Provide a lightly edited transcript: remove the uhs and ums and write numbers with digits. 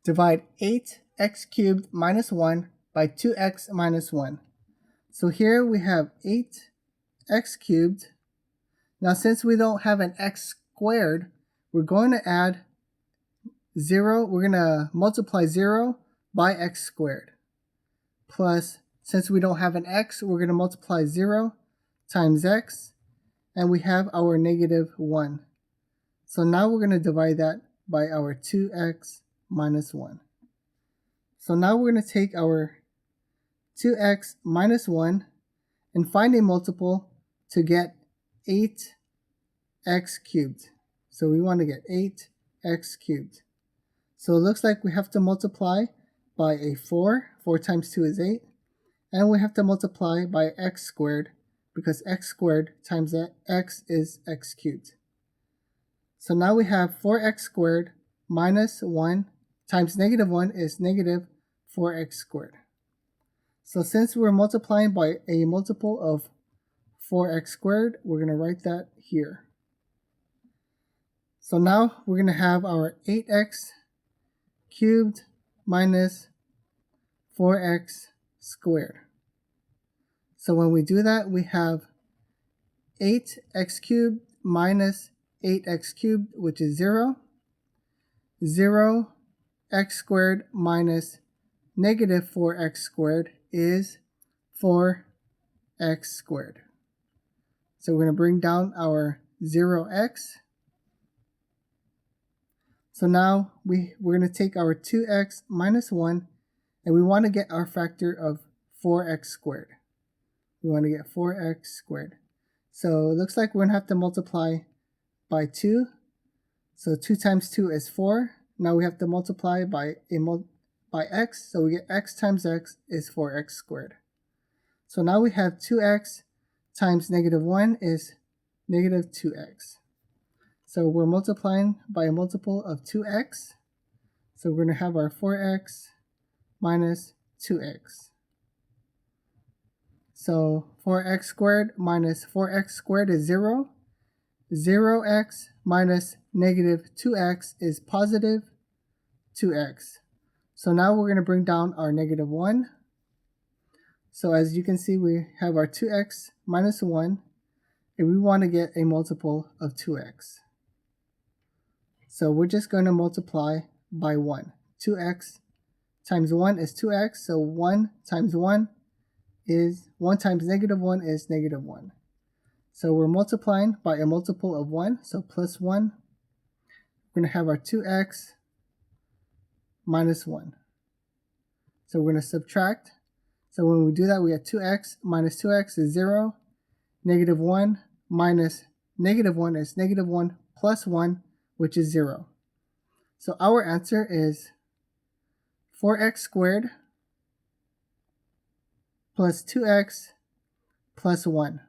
divide 8x cubed minus 1 by 2x minus 1. So here we have 8x cubed. Now since we don't have an x squared, we're going to add 0, we're going to multiply 0 by x squared. Plus, since we don't have an x, we're going to multiply 0 times x, and we have our negative 1. So now we're going to divide that by our 2x minus 1. So now we're going to take our 2x minus 1 and find a multiple to get 8x cubed. So we want to get 8x cubed. So it looks like we have to multiply by a 4. 4 times 2 is 8. And we have to multiply by x squared because x squared times x is x cubed. So now we have 4x squared minus 1 times negative 1 is negative 4x squared. So since we're multiplying by a multiple of 4x squared, we're going to write that here. So now we're going to have our 8x cubed minus 4x squared. So when we do that, we have 8x cubed minus 8x cubed, which is 0. 0 x squared minus negative 4x squared is 4x squared. So we're going to bring down our 0x. So now we're going to take our 2x minus 1, and we want to get our factor of 4x squared. We want to get 4x squared. So it looks like we're going to have to multiply by 2. So 2 times 2 is 4. Now we have to multiply by x. So we get x times x is 4x squared. So now we have 2x times negative 1 is negative 2x. So we're multiplying by a multiple of 2x. So we're going to have our 4x minus 2x. So 4x squared minus 4x squared is 0. 0x minus negative 2x is positive 2x. So now we're going to bring down our negative 1. So as you can see, we have our 2x minus 1, and we want to get a multiple of 2x. So we're just going to multiply by 1. 2x times 1 is 2x, so 1 times 1 is 1 times negative 1 is negative 1. So we're multiplying by a multiple of 1, so plus 1. We're going to have our 2x minus 1. So we're going to subtract. So when we do that, we get 2x minus 2x is 0. Negative 1 minus negative 1 is negative 1 plus 1, which is 0. So our answer is 4x squared plus 2x plus 1.